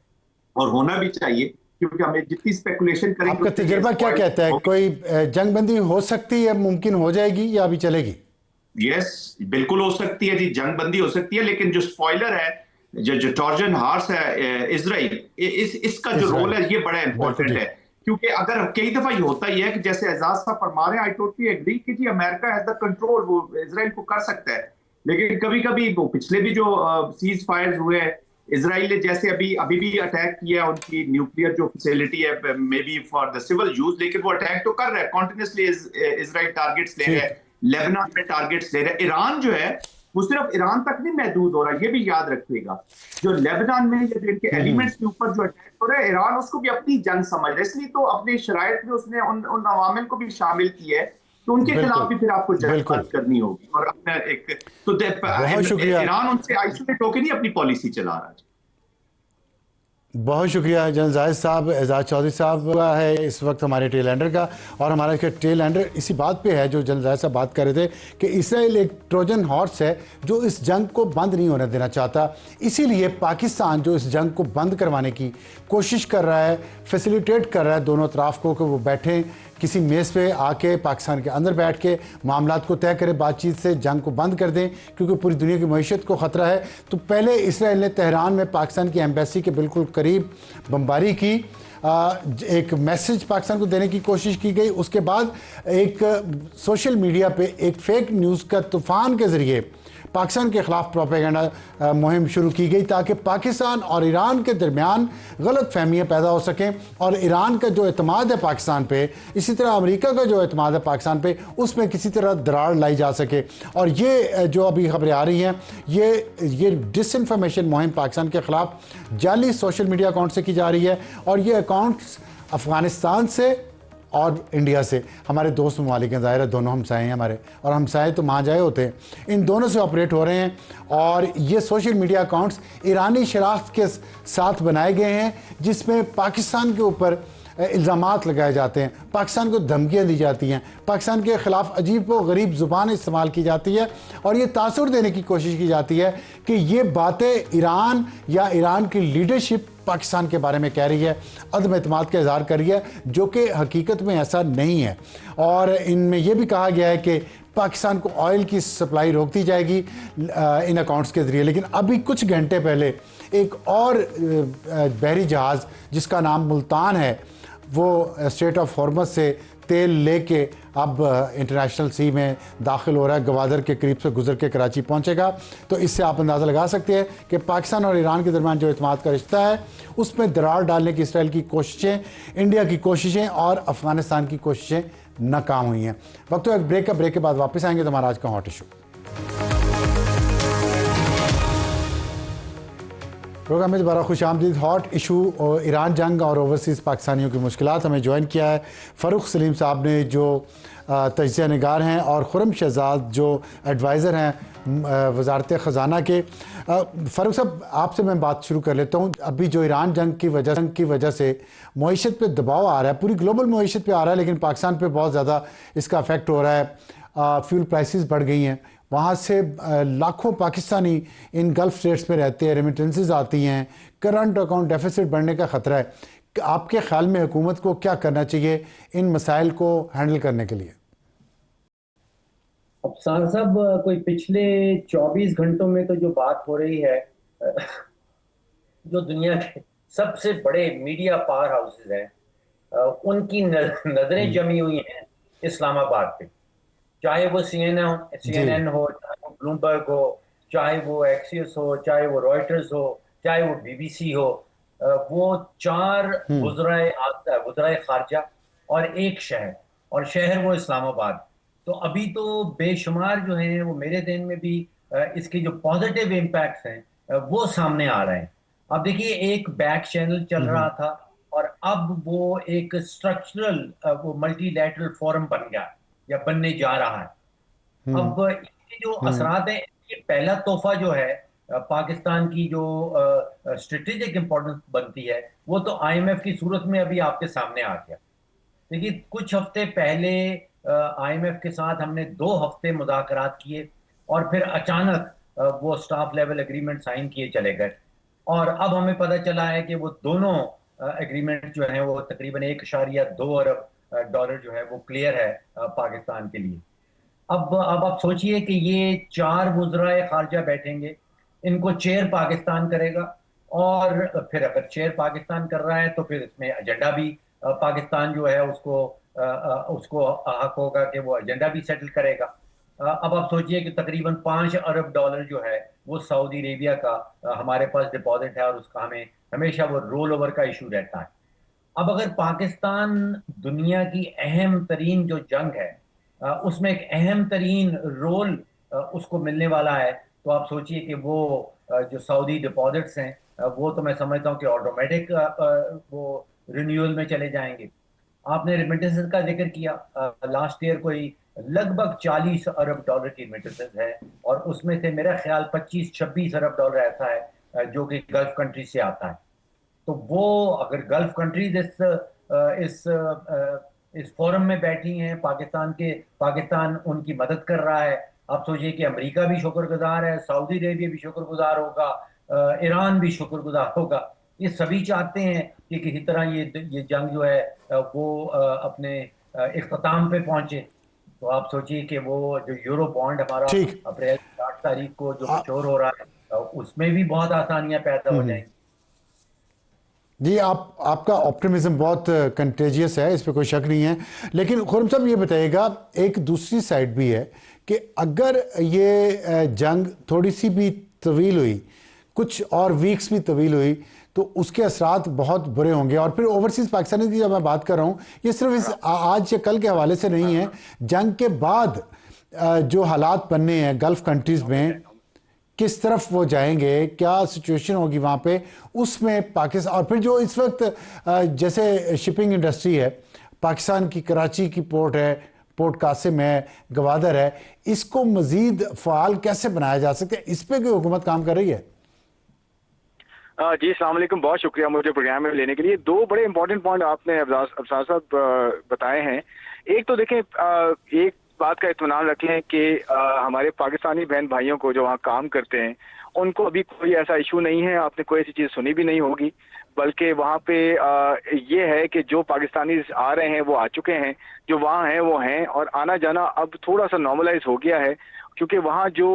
और होना भी चाहिए, क्योंकि हमें जितनी स्पेकुलेशन करेंगे आपका तजुर्बा क्या कहता है, कोई जंगबंदी हो सकती है, मुमकिन हो जाएगी या अभी चलेगी? यस, बिल्कुल हो सकती है जी, जंगबंदी हो सकती है, लेकिन जो स्पॉइलर है, जो ट्रोजन हॉर्स है इजराइल, इसका जो रोल है ये बड़ा इंपॉर्टेंट है। क्योंकि अगर कई दफा ये होता ही है कि जैसे एजाज साहब फरमा रहे हैं, आई टोटली एग्री कि जी अमेरिका हैज द कंट्रोल, वो इजराइल को कर सकता है, लेकिन कभी कभी वो पिछले भी जो सीज फायर्स हुए हैं, इजराइल ने जैसे अभी भी अटैक किया उनकी न्यूक्लियर जो फैसिलिटी है, may be for the civil use, लेकिन वो अटैक तो कर रहा है कॉन्टिन्यूसली। इजराइल टारगेट्स ले रहा है, लेबनान में टारगेट्स ले रहा है। ईरान जो है वो सिर्फ ईरान तक नहीं महदूद हो रहा, ये भी याद रखिएगा, जो लेबनान में जो इनके एलिमेंट्स के ऊपर जो अटैक हो रहा है, ईरान उसको भी अपनी जंग समझ रहा है, इसलिए तो अपने शराइत में उसने उन अवामिल को भी शामिल किया है, तो उनके खिलाफ भी फिर आपको जंग करनी होगी। और अपना एक तो ईरान उनसे आइसोलेट होकर नहीं अपनी पॉलिसी चला रहा है। बहुत शुक्रिया जनरल जाहिद साहब। एजाज चौधरी साहब है इस वक्त हमारे टेल एंडर का, और हमारा इसका टेल एंडर इसी बात पे है जो जनरल जाहिद साहब बात कर रहे थे कि इसराइल एक ट्रोजन हॉर्स है जो इस जंग को बंद नहीं होने देना चाहता। इसीलिए पाकिस्तान जो इस जंग को बंद करवाने की कोशिश कर रहा है, फैसिलिटेट कर रहा है दोनों तरफ को कि वो बैठें किसी मेज़ पे आके, पाकिस्तान के अंदर बैठ के मामलात को तय करें, बातचीत से जंग को बंद कर दें, क्योंकि पूरी दुनिया की मईशत को ख़तरा है। तो पहले इसराइल ने तेहरान में पाकिस्तान की एम्बेसी के बिल्कुल करीब बमबारी की, एक मैसेज पाकिस्तान को देने की कोशिश की गई। उसके बाद एक सोशल मीडिया पे एक फेक न्यूज़ का तूफ़ान के ज़रिए पाकिस्तान के ख़िलाफ़ प्रोपेगेंडा मुहिम शुरू की गई, ताकि पाकिस्तान और ईरान के दरमियान गलत फहमियाँ पैदा हो सकें और ईरान का जो एतमाद है पाकिस्तान पे, इसी तरह अमेरिका का जो एतमाद है पाकिस्तान पे, उसमें किसी तरह दरार लाई जा सके। और ये जो अभी खबरें आ रही हैं, ये डिसइंफॉर्मेशन मुहिम पाकिस्तान के ख़िलाफ़ जाली सोशल मीडिया अकाउंट से की जा रही है, और ये अकाउंट्स अफ़गानिस्तान से और इंडिया से, हमारे दोस्त ममालिक हैं, ज़ाहिर है दोनों हमसाए हैं हमारे, और हमसाए तो वहाँ जाए होते हैं, इन दोनों से ऑपरेट हो रहे हैं। और ये सोशल मीडिया अकाउंट्स ईरानी शराख्त के साथ बनाए गए हैं, जिसमें पाकिस्तान के ऊपर इल्ज़ामात लगाए जाते हैं, पाकिस्तान को धमकियाँ दी जाती हैं, पाकिस्तान के ख़िलाफ़ अजीब व गरीब ज़ुबान इस्तेमाल की जाती है, और ये तासुर देने की कोशिश की जाती है कि ये बातें ईरान या ईरान की लीडरशिप पाकिस्तान के बारे में कह रही है, अदम एतमाद का इज़हार कर रही है, जो कि हकीकत में ऐसा नहीं है। और इनमें यह भी कहा गया है कि पाकिस्तान को ऑयल की सप्लाई रोक दी जाएगी इन अकाउंट्स के ज़रिए। लेकिन अभी कुछ घंटे पहले एक और बहरी जहाज़ जिसका नाम मुल्तान है, वो स्ट्रेट ऑफ हॉर्मज़ से तेल लेके अब इंटरनेशनल सी में दाखिल हो रहा है, गवादर के करीब से गुजर के कराची पहुंचेगा। तो इससे आप अंदाज़ा लगा सकते हैं कि पाकिस्तान और ईरान के दरमियान जो एतमाद का रिश्ता है, उसमें दरार डालने की इसराइल की कोशिशें, इंडिया की कोशिशें और अफ़गानिस्तान की कोशिशें नाकाम हुई हैं। वक्त तो एक ब्रेक का, ब्रेक के बाद वापस आएंगे तो हमारा आज का हॉट इशू। प्रोग्राम में दोबारा खुश आमदीद। हॉट इशू और ईरान जंग और ओवरसीज़ पाकिस्तानियों की मुश्किलात। हमें ज्वाइन किया है फ़ारूक सलीम साहब ने, जो तजिया निगार हैं, और खुरम शहजाद जो एडवाइज़र हैं वजारत ख़जाना के। फ़ारूक साहब, आपसे मैं बात शुरू कर लेता हूँ। अभी जो ईरान जंग की वजह से मईशत पे दबाव आ रहा है, पूरी ग्लोबल मईशत पे आ रहा है, लेकिन पाकिस्तान पे बहुत ज़्यादा इसका अफेक्ट हो रहा है। फ्यूल प्राइसेस बढ़ गई हैं, वहाँ से लाखों पाकिस्तानी इन गल्फ़ स्टेट्स में रहते हैं, रेमिटेंसेस आती हैं, करंट अकाउंट डेफिसिट बढ़ने का ख़तरा है। आपके ख्याल में हुकूमत को क्या करना चाहिए इन मसाइल को हैंडल करने के लिए? अब साहब, कोई पिछले 24 घंटों में तो जो बात हो रही है, जो दुनिया के सबसे बड़े मीडिया पावर हाउसेज हैं, उनकी नजरें जमी हुई हैं इस्लामाबाद पे। चाहे वो CNN हो, चाहे वो ब्लूमबर्ग हो, चाहे वो एक्सियस हो, चाहे वो रॉयटर्स हो, चाहे वो BBC हो। वो 4 वज़राए खारजा और एक शहर, और शहर वो इस्लामाबाद। तो अभी तो बेशुमार जो हैं वो मेरे ध्यान में भी इसके जो पॉजिटिव इम्पैक्ट्स हैं वो सामने आ रहे हैं। अब देखिए, एक बैक चैनल चल रहा था और अब वो एक स्ट्रक्चरल वो मल्टीलैटरल फोरम बन गया या बनने जा रहा है। अब इसके जो असरात हैं, ये पहला तोहफा जो है पाकिस्तान की जो स्ट्रेटेजिक इंपॉर्टेंस बनती है, वो तो IMF की सूरत में अभी आपके सामने आ गया। देखिए, कुछ हफ्ते पहले IMF के साथ हमने 2 हफ्ते मुज़ाकरात किए और फिर अचानक वो स्टाफ लेवल एग्रीमेंट साइन किए चले गए, और अब हमें पता चला है कि वो दोनों एग्रीमेंट जो हैं वो तकरीबन 1.2 अरब डॉलर जो है वो क्लियर है पाकिस्तान के लिए। अब आप सोचिए कि ये 4 वज़राए खारजा बैठेंगे, इनको चेयर पाकिस्तान करेगा, और फिर अगर चेयर पाकिस्तान कर रहा है तो फिर इसमें एजेंडा भी पाकिस्तान जो है उसको हक होगा कि वो एजेंडा भी सेटल करेगा। अब आप सोचिए कि तकरीबन 5 अरब डॉलर जो है वो सऊदी अरेबिया का हमारे पास डिपॉजिट है, और उसका हमें हमेशा वो रोल ओवर का इशू रहता है। अब अगर पाकिस्तान दुनिया की अहम तरीन जो जंग है उसमें एक अहम तरीन रोल उसको मिलने वाला है, तो आप सोचिए कि वो जो सऊदी डिपॉजिट्स हैं वो तो मैं समझता हूँ कि ऑटोमेटिक वो रिन्यूअल में चले जाएंगे। आपने रेमिटेंसेस का जिक्र किया, लास्ट ईयर कोई लगभग 40 अरब डॉलर की रेमिटेंसेस है, और उसमें से मेरा ख्याल 25-26 अरब डॉलर ऐसा है जो कि गल्फ कंट्री से आता है। तो वो अगर गल्फ कंट्रीज इस फोरम में बैठी हैं, पाकिस्तान उनकी मदद कर रहा है। आप सोचिए कि अमेरिका भी शुक्रगुजार है, सऊदी अरेबिया भी शुक्रगुजार होगा, ईरान भी शुक्रगुजार होगा। ये सभी चाहते हैं कि किसी तरह ये जंग जो है वो अपने इख्तिताम पे पहुंचे। तो आप सोचिए कि वो जो यूरो बॉन्ड हमारा ठीक। अप्रैल 8 तारीख को जो मैच्योर हो रहा है, उसमें भी बहुत आसानियां पैदा हो जाएंगी। जी, आपका ऑप्टिमिज्म बहुत कंटेजियस है, इस पे कोई शक नहीं है। लेकिन खुर्रम साहब, ये बताइएगा, एक दूसरी साइड भी है कि अगर ये जंग थोड़ी सी भी तवील हुई, कुछ और वीक्स भी तवील हुई, तो उसके असरात बहुत बुरे होंगे। और फिर ओवरसीज़ पाकिस्तानी की जब मैं बात कर रहा हूँ, ये सिर्फ इस आज या कल के हवाले से नहीं है, जंग के बाद जो हालात बनने हैं गल्फ़ कंट्रीज़ में, किस तरफ वो जाएंगे, क्या सिचुएशन होगी वहाँ पे, उसमें पाकिस्तान। और फिर जो इस वक्त जैसे शिपिंग इंडस्ट्री है, पाकिस्तान की कराची की पोर्ट है, पोर्ट कासिम है, गवादर है, इसको मज़ीद फ़ाल कैसे बनाया जा सकता है, इस पर कोई हुकूमत काम कर रही है? जी, अस्सलाम वालेकुम, बहुत शुक्रिया मुझे प्रोग्राम में लेने के लिए। 2 बड़े इंपॉर्टेंट पॉइंट आपने अफसार साहब बताए हैं। एक तो देखें, एक बात का इत्मीनान रख लें कि हमारे पाकिस्तानी बहन भाइयों को जो वहाँ काम करते हैं उनको अभी कोई ऐसा इशू नहीं है, आपने कोई ऐसी चीज़ सुनी भी नहीं होगी। बल्कि वहाँ पे ये है कि जो पाकिस्तानी आ रहे हैं वो आ चुके हैं, जो वहाँ हैं वो हैं, और आना जाना अब थोड़ा सा नॉर्मलाइज हो गया है, क्योंकि वहाँ जो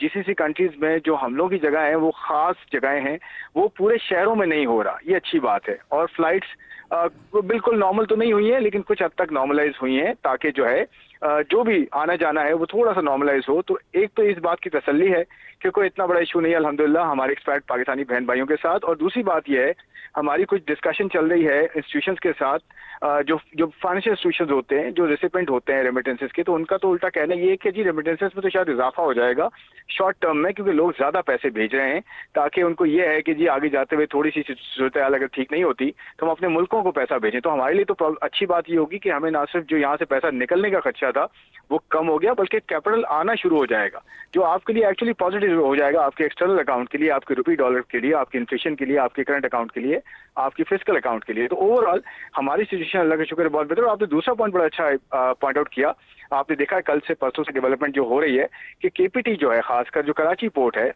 GCC कंट्रीज में जो हमलों की जगह है वो ख़ास जगहें हैं, वो पूरे शहरों में नहीं हो रहा, ये अच्छी बात है। और फ्लाइट्स बिल्कुल नॉर्मल तो नहीं हुई है, लेकिन कुछ हद तक नॉर्मलाइज हुई हैं, ताकि जो है जो भी आना जाना है वो थोड़ा सा नॉर्मलाइज हो। तो एक तो इस बात की तसल्ली है कि कोई इतना बड़ा इशू नहीं है अल्हम्दुलिल्लाह हमारे एक्सपैट पाकिस्तानी बहन भाइयों के साथ। और दूसरी बात यह है, हमारी कुछ डिस्कशन चल रही है इंस्टीट्यूशंस के साथ, जो फाइनेंशियल इंस्टीट्यूशंस होते हैं, जो रेसिपेंट होते हैं रेमिटेंसेस के, तो उनका तो उल्टा कहना ये है कि जी रेमिटेंसेस में तो शायद इजाफा हो जाएगा शॉर्ट टर्म में, क्योंकि लोग ज़्यादा पैसे भेज रहे हैं, ताकि उनको ये है कि जी आगे जाते हुए थोड़ी सी सूरत हाल अगर ठीक नहीं होती तो हम अपने मुल्कों को पैसा भेजें। तो हमारे लिए तो अच्छी बात ये होगी कि हमें ना सिर्फ जो यहाँ से पैसा निकलने का खर्चा गया था वो कम हो गया, बल्कि कैपिटल आना शुरू हो जाएगा जो आपके लिए एक्चुअली पॉजिटिव हो जाएगा, आपके एक्सटर्नल अकाउंट के लिए, आपके रुपी डॉलर के लिए, आपके इन्फ्लेशन के लिए, आपके करंट अकाउंट के लिए, आपकी फिजिकल अकाउंट के लिए। तो ओवरऑल हमारी सिचुएशन अल्लाह का शुक्र है बहुत बेहतर। और आपने दूसरा पॉइंट बड़ा अच्छा पॉइंट आउट किया, आपने देखा है कल से परसों से डेवलपमेंट जो हो रही है कि केपीटी जो है, खासकर जो कराची पोर्ट है,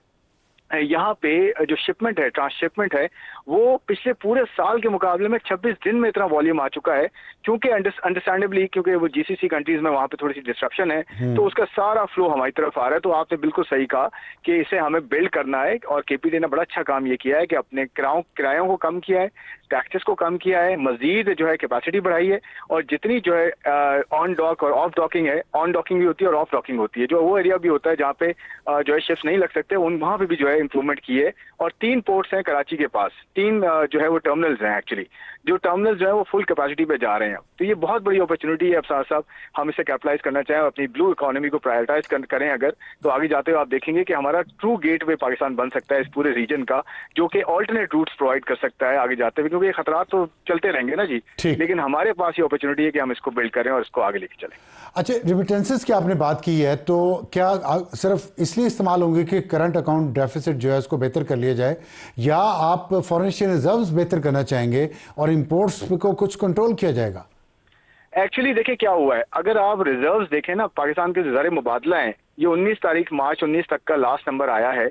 यहाँ पे जो शिपमेंट है, ट्रांसशिपमेंट है, वो पिछले पूरे साल के मुकाबले में 26 दिन में इतना वॉल्यूम आ चुका है, क्योंकि अंडरस्टैंडेबली क्योंकि वो जीसीसी कंट्रीज में वहाँ पे थोड़ी सी डिस्ट्रप्शन है, तो उसका सारा फ्लो हमारी तरफ आ रहा है। तो आपने बिल्कुल सही कहा कि इसे हमें बिल्ड करना है, और केपीटी ने बड़ा अच्छा काम ये किया है कि अपने किरायों को कम किया है, टैक्सेस को कम किया है, मजीद जो है कैपेसिटी बढ़ाई है, और जितनी जो है ऑन डॉक और ऑफ डॉकिंग है, ऑन डॉकिंग भी होती है और ऑफ डॉकिंग होती है, जो वो एरिया भी होता है जहाँ पे जो है शिप्स नहीं लग सकते, उन वहाँ पे भी जो है इंप्रूवमेंट की है। और 3 पोर्ट्स हैं कराची के पास, 3 जो है वो टर्मिनल्स हैं एक्चुअली, जो टर्मिनल्स जो है वो फुल कैपेसिटी पे जा रहे हैं। तो ये बहुत बड़ी अपॉर्चुनिटी है अफसार साहब, हम इसे कैपिटलाइज करना चाहें, अपनी ब्लू इकोनॉमी को प्रायोरिटाइज करें अगर, तो आगे जाते हुए आप देखेंगे कि हमारा ट्रू गेटवे पाकिस्तान बन सकता है इस पूरे रीजन का, जो कि ऑल्टरनेट रूट्स प्रोवाइड कर सकता है आगे जाते हुए, क्योंकि ये खतरात तो चलते रहेंगे ना जी, लेकिन हमारे पास ये अपॉर्चुनिटी है कि हम इसको बिल्ड करें और इसको आगे लेके चलें। अच्छा, रिमिटेंसेस की आपने बात की है, तो क्या सिर्फ इसलिए इस्तेमाल होंगे कि करंट अकाउंट डेफिसिट जो है उसको बेहतर कर लिया जाए, या आप फॉरेन एक्सचेंज रिजर्व्स बेहतर करना चाहेंगे और इंपोर्ट्स को कुछ कंट्रोल किया जाएगा? एक्चुअली देखिए क्या हुआ है, अगर आप रिजर्व्स देखें ना, पाकिस्तान के ज़र मुबादला है, ये 19 तारीख मार्च 19 तक का लास्ट नंबर आया है।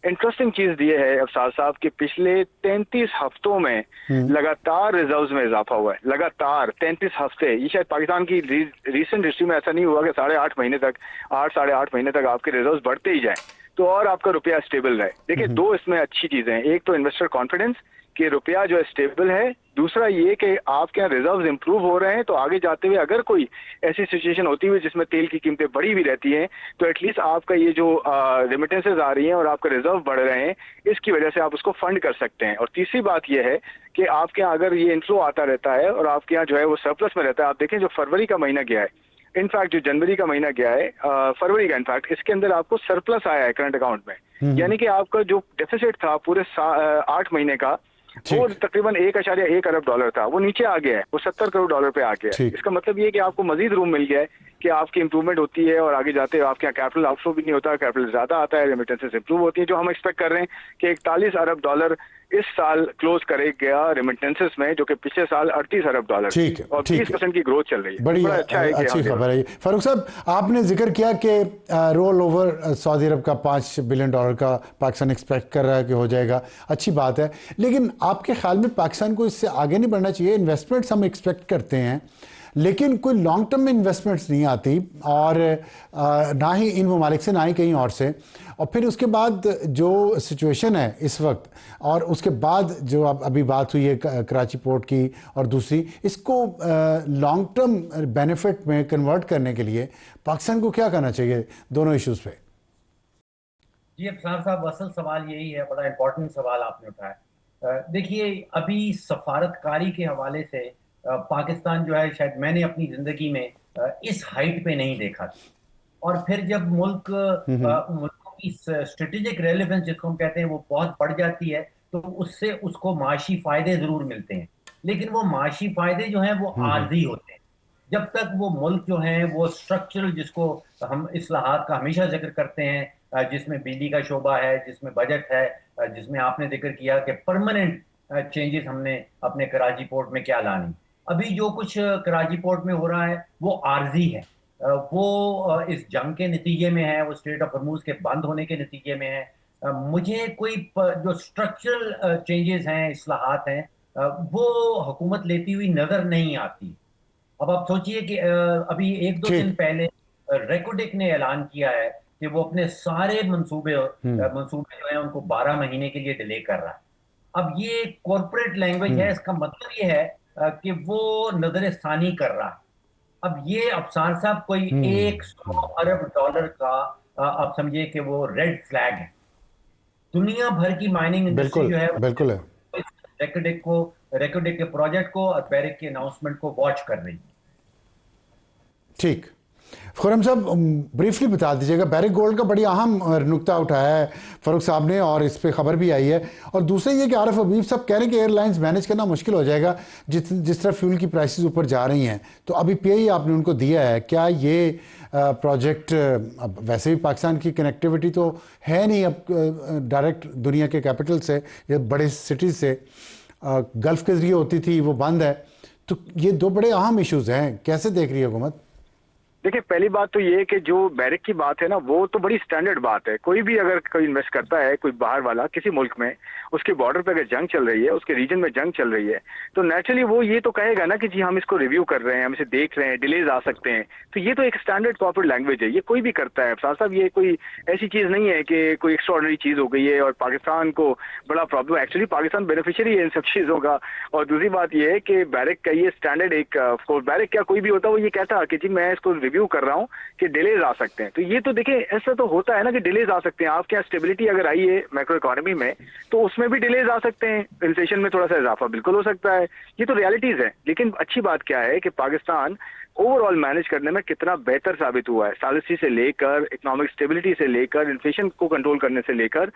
इंटरेस्टिंग चीज ये है अफसार साहब कि पिछले 33 हफ्तों में लगातार रिजर्व्स में इजाफा हुआ है, लगातार 33 हफ्ते। ये शायद पाकिस्तान की रीसेंट हिस्ट्री में ऐसा नहीं हुआ कि 8.5 महीने तक 8-8.5 महीने तक आपके रिजर्व्स बढ़ते ही जाएं तो और आपका रुपया स्टेबल रहे। देखिए दो इसमें अच्छी चीजें हैं, एक तो इन्वेस्टर कॉन्फिडेंस कि रुपया जो है स्टेबल है, दूसरा ये कि आपके यहाँ रिजर्व्स इंप्रूव हो रहे हैं, तो आगे जाते हुए अगर कोई ऐसी सिचुएशन होती हुई जिसमें तेल की कीमतें बढ़ी भी रहती हैं, तो एटलीस्ट आपका ये जो रेमिटेंसेज आ रही हैं और आपका रिजर्व बढ़ रहे हैं, इसकी वजह से आप उसको फंड कर सकते हैं। और तीसरी बात यह है कि आपके यहाँ अगर ये इनफ्लो आता रहता है और आपके यहाँ जो है वो सरप्लस में रहता है, आप देखें जो फरवरी का महीना गया है, इनफैक्ट जो जनवरी का महीना गया है, फरवरी का इनफैक्ट, इसके अंदर आपको सरप्लस आया है करंट अकाउंट में, यानी कि आपका जो डेफिसिट था पूरे 8 महीने का, वो तकरीबन 1.1 अरब डॉलर था, वो नीचे आ गया है, वो 70 करोड़ डॉलर पे आ गया है। इसका मतलब ये है कि आपको मजीद रूम मिल गया है कि आपकी इंप्रूवमेंट होती है और आगे जाते हुए आपके यहाँ कैपिटल आउटफ्लो भी नहीं होता, कैपिटल ज्यादा आता है, रेमिटेंसेस इंप्रूव होती है, जो हम एक्सपेक्ट कर रहे हैं कि 41 अरब डॉलर इस साल क्लोज करेगा रेमिटेंसेस में, जो कि पिछले साल 38 अरब डॉलर थी और 20% की ग्रोथ चल रही है। बड़ी अच्छा है, अच्छी खबर है। फारूक साहब, आपने जिक्र किया कि रोल ओवर सऊदी अरब का $5 बिलियन का पाकिस्तान एक्सपेक्ट कर रहा है कि हो जाएगा, अच्छी बात है, लेकिन आपके ख्याल में पाकिस्तान को इससे आगे नहीं बढ़ना चाहिए? इन्वेस्टमेंट्स हम एक्सपेक्ट करते हैं, लेकिन कोई लॉन्ग टर्म में इन्वेस्टमेंट्स नहीं आती, और ना ही इन ममालिक से ना ही कहीं और से, और फिर उसके बाद जो सिचुएशन है इस वक्त, और उसके बाद जो अभी बात हुई है कराची पोर्ट की और दूसरी, इसको लॉन्ग टर्म बेनिफिट में कन्वर्ट करने के लिए पाकिस्तान को क्या करना चाहिए दोनों इश्यूज़ पे? जी अफसार साहब, असल सवाल यही है, बड़ा इंपॉर्टेंट सवाल आपने उठाया। देखिए, अभी सफारतकारी के हवाले से पाकिस्तान जो है, शायद मैंने अपनी ज़िंदगी में इस हाइट पे नहीं देखा था। और फिर जब मुल्कों की स्ट्रेटेजिक रेलेवेंस जिसको हम कहते हैं वो बहुत बढ़ जाती है, तो उससे उसको माशी फ़ायदे ज़रूर मिलते हैं, लेकिन वो माशी फ़ायदे जो हैं वो आर्जी होते हैं। जब तक वो मुल्क जो हैं वो स्ट्रक्चरल, जिसको हम इस्लाहात का हमेशा जिक्र करते हैं, जिसमें बिजली का शोबा है, जिसमें बजट है, जिसमें आपने जिक्र किया कि परमानेंट चेंजेस हमने अपने कराची पोर्ट में क्या लानी। अभी जो कुछ कराची पोर्ट में हो रहा है वो आर्जी है, वो इस जंग के नतीजे में है, वो स्ट्रेट ऑफ हॉर्मुज़ के बंद होने के नतीजे में है। मुझे कोई जो स्ट्रक्चरल चेंजेस हैं, इस्लाहात हैं, वो हुकूमत लेती हुई नज़र नहीं आती। अब आप सोचिए कि अभी 1-2 दिन पहले रेकोडेक ने ऐलान किया है कि वो अपने सारे मंसूबे जो है उनको 12 महीने के लिए डिले कर रहा है। अब ये कॉर्पोरेट लैंग्वेज है, इसका मतलब ये है कि वो नजरसानी कर रहा है। अब ये अफसार साहब कोई 100 अरब डॉलर का आप समझिए कि वो रेड फ्लैग है। दुनिया भर की माइनिंग इंडस्ट्री जो है बिल्कुल है, रेकोडेक के प्रोजेक्ट को और बैरिक के अनाउंसमेंट को वॉच कर रही है। ठीक। खुरम साहब ब्रीफली बता दीजिएगा, बैरिक गोल्ड का बड़ी अहम नुक्ता उठाया है फारूक साहब ने और इस पे खबर भी आई है। और दूसरा ये कि आरिफ हबीब साहब कह रहे हैं कि एयरलाइंस मैनेज करना मुश्किल हो जाएगा जिस तरह फ्यूल की प्राइसेस ऊपर जा रही हैं। तो अभी पे आपने उनको दिया है, क्या ये प्रोजेक्ट, अब वैसे भी पाकिस्तान की कनेक्टिविटी तो है नहीं अब डायरेक्ट दुनिया के कैपिटल से या बड़े सिटीज़ से, गल्फ़ के ज़रिए होती थी, वो बंद है। तो ये दो बड़े अहम इश्यूज़ हैं, कैसे देख रही है हुकूमत? देखिए, पहली बात तो ये है कि जो बैरिक की बात है ना, वो तो बड़ी स्टैंडर्ड बात है। कोई भी अगर कोई इन्वेस्ट करता है, कोई बाहर वाला किसी मुल्क में, उसके बॉर्डर पे अगर जंग चल रही है, उसके रीजन में जंग चल रही है, तो नेचुरली वो ये तो कहेगा ना कि जी हम इसको रिव्यू कर रहे हैं, हम इसे देख रहे हैं, डिलेज आ सकते हैं। तो ये तो एक स्टैंडर्ड कॉर्पोरेट लैंग्वेज है, ये कोई भी करता है। अफसार साहब, ये कोई ऐसी चीज नहीं है कि कोई एक्स्ट्राऑर्डिनरी चीज हो गई है और पाकिस्तान को बड़ा प्रॉब्लम। एक्चुअली पाकिस्तान बेनिफिशियरी है इन सब चीजों का। और दूसरी बात ये है कि बैरिक का ये स्टैंडर्ड एक, बैरिक क्या कोई भी होता, वो ये कहता कि जी मैं इसको रिव्यू कर रहा हूँ कि डिलेज आ सकते हैं। तो ये तो देखिए ऐसा तो होता है ना कि डिलेज आ सकते हैं। आपके यहाँ स्टेबिलिटी अगर आई है मैक्रो इकोनॉमी में, तो उसमें भी डिलेज आ सकते हैं, इन्फ्लेशन में थोड़ा सा इजाफा बिल्कुल हो सकता है। ये तो रियलिटीज है। लेकिन अच्छी बात क्या है कि पाकिस्तान ओवरऑल मैनेज करने में कितना बेहतर साबित हुआ है। पॉलिसी से लेकर, इकोनॉमिक स्टेबिलिटी से लेकर, इन्फ्लेशन को कंट्रोल करने से लेकर,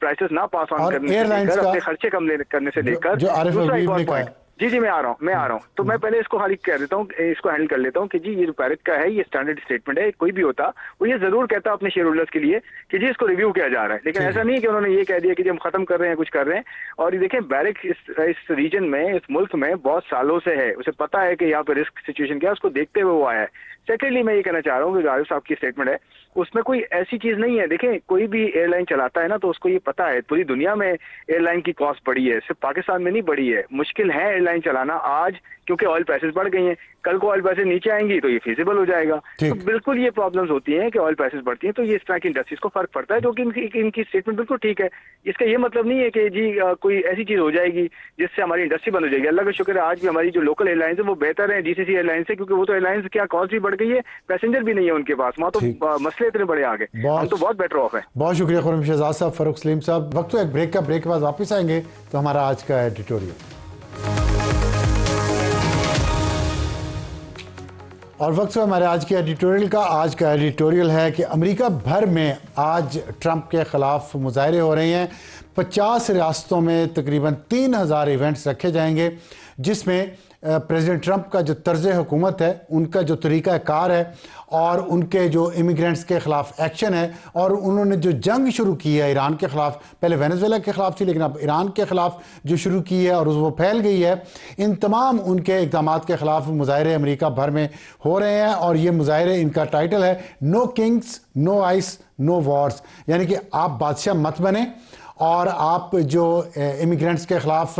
प्राइसेस ना पास ऑन करने से लेकर, अपने खर्चे कम करने से लेकर, दूसरा एक और पॉइंट। जी मैं आ रहा हूँ। तो मैं पहले इसको खाली कह देता हूँ, इसको हैंडल कर लेता हूँ कि जी ये जो बैरिक का है, ये स्टैंडर्ड स्टेटमेंट है। कोई भी होता वो ये जरूर कहता अपने शेयर होल्डर्स के लिए कि जी इसको रिव्यू किया जा रहा है। लेकिन ऐसा नहीं है कि उन्होंने ये कह दिया कि जी हम खत्म कर रहे हैं, कुछ कर रहे हैं। और ये देखें, बैरिक इस रीजन में, इस मुल्क में बहुत सालों से है, उसे पता है कि यहाँ पे रिस्क सिचुएशन क्या है, उसको देखते हुए वो आया है। सेकेंडली मैं ये कहना चाह रहा हूँ कि आरिफ साहब की स्टेटमेंट है, उसमें कोई ऐसी चीज नहीं है। देखें, कोई भी एयरलाइन चलाता है ना, तो उसको ये पता है पूरी दुनिया में एयरलाइन की कॉस्ट बढ़ी है, सिर्फ पाकिस्तान में नहीं बढ़ी है। मुश्किल है एयरलाइन चलाना आज, क्योंकि ऑयल प्राइसेस बढ़ गई हैं। कल को ऑयल प्राइसेस नीचे आएंगी तो ये फिजिबल हो जाएगा। तो बिल्कुल ये प्रॉब्लम्स होती हैं कि ऑयल प्राइसेस बढ़ती हैं, तो ये इस तरह की इंडस्ट्रीज को फर्क पड़ता है, जो कि इनकी स्टेटमेंट बिल्कुल ठीक है। इसका ये मतलब नहीं है कि जी कोई ऐसी चीज हो जाएगी जिससे हमारी इंडस्ट्री बंद हो जाएगी। अल्लाह का शुक्र है आज भी हमारी जो लोकल एयरलाइंस है वो बेहतर है जीसीसी एयरलाइन से, क्योंकि वो तो एयरलाइंस क्या कॉस्ट भी बढ़ गई है, पैसेंजर भी नहीं है उनके पास, वहाँ तो मसले इतने बड़े आ गए, हम तो बहुत बेटर ऑफ है। बहुत शुक्रिया खुर्रम शहजाद साहब, फारूक सलीम साहब। वक्त तो एक ब्रेक का, ब्रेक के बाद वापस आएंगे तो हमारा आज का एडिटोरियल। और वक्त है हमारे आज के एडिटोरियल का। आज का एडिटोरियल है कि अमेरिका भर में आज ट्रंप के ख़िलाफ़ मुजाहरे हो रहे हैं। 50 रियासतों में तकरीबन 3000 इवेंट्स रखे जाएंगे, जिसमें प्रेसिडेंट ट्रंप का जो तर्ज़ हुकूमत है, उनका जो तरीक़ा कार है और उनके जो इमिग्रेंट्स के ख़िलाफ़ एक्शन है, और उन्होंने जो जंग शुरू की है ईरान के ख़िलाफ़, पहले वेनेजुएला के ख़िलाफ़ थी लेकिन अब ईरान के ख़िलाफ़ जो शुरू की है और वो फैल गई है, इन तमाम उनके इक़दामात के ख़िलाफ़ मुज़ाहरे अमेरिका भर में हो रहे हैं। और ये मुज़ाहरे, इनका टाइटल है no kings, no ICE, no wars, यानी कि आप बादशाह मत बने और आप जो इमिग्रेंट्स के ख़िलाफ़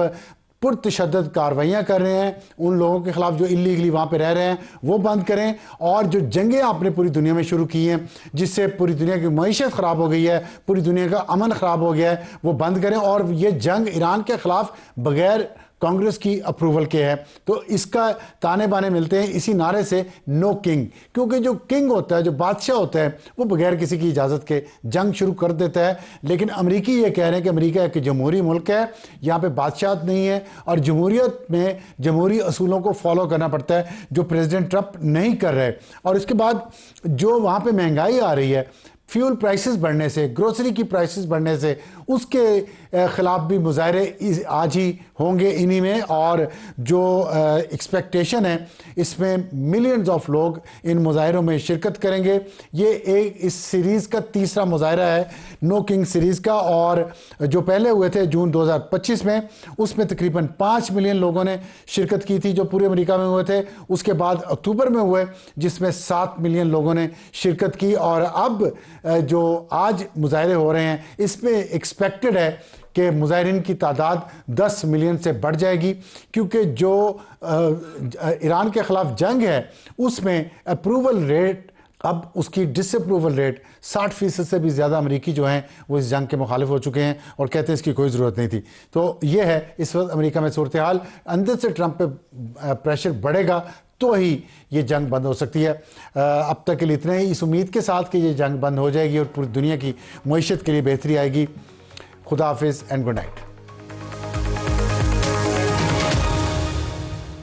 पुरतशद्दद कार्रवाइयाँ कर रहे हैं, उन लोगों के ख़िलाफ़ जो इलीगली वहाँ पे रह रहे हैं, वो बंद करें। और जो जंगें आपने पूरी दुनिया में शुरू की हैं, जिससे पूरी दुनिया की मईशत ख़राब हो गई है, पूरी दुनिया का अमन ख़राब हो गया है, वो बंद करें। और ये जंग ईरान के ख़िलाफ़ बग़ैर कांग्रेस की अप्रूवल के है। तो इसका ताने बाने मिलते हैं इसी नारे से, नो किंग, क्योंकि जो किंग होता है, जो बादशाह होता है, वो बगैर किसी की इजाज़त के जंग शुरू कर देता है। लेकिन अमेरिकी ये कह रहे हैं कि अमेरिका एक जमहूरी मुल्क है, यहाँ पे बादशाहत नहीं है और जमहूरियत में जमहूरी असूलों को फॉलो करना पड़ता है, जो प्रेसिडेंट ट्रंप नहीं कर रहे। और इसके बाद जो वहाँ पे महंगाई आ रही है, फ्यूल प्राइसेस बढ़ने से, ग्रोसरी की प्राइसेस बढ़ने से, उसके ख़िलाफ़ भी मुज़ाहरे आज ही होंगे इन्हीं में। और जो एक्सपेक्टेशन है, इसमें मिलियंस ऑफ लोग इन मुज़ाहरों में शिरकत करेंगे। ये एक इस सीरीज़ का तीसरा मुज़ाहरा है, नो किंग सीरीज़ का। और जो पहले हुए थे जून 2025 में, उसमें तकरीबन 5 मिलियन लोगों ने शिरकत की थी, जो पूरे अमेरिका में हुए थे। उसके बाद अक्टूबर में हुए, जिसमें 7 मिलियन लोगों ने शिरकत की। और अब जो आज मुज़ाहरे हो रहे हैं, इसमें एक्सपेक्टेड है कि मुज़ाहिरीन की तादाद 10 मिलियन से बढ़ जाएगी, क्योंकि जो ईरान के ख़िलाफ़ जंग है, उसमें अप्रूवल रेट, अब उसकी डिसअप्रूवल रेट 60% से भी ज़्यादा अमेरिकी जो हैं वो इस जंग के मुखालिफ हो चुके हैं और कहते हैं इसकी कोई ज़रूरत नहीं थी। तो ये है इस वक्त अमेरिका में सूरत हाल। अंदर से ट्रंप पे प्रेशर बढ़ेगा तो ही ये जंग बंद हो सकती है। अब तक के लिए इतना ही, इस उम्मीद के साथ कि ये जंग बंद हो जाएगी और पूरी दुनिया की मईशत के लिए बेहतरी आएगी। खुदा हाफिज़ एंड गुड नाइट।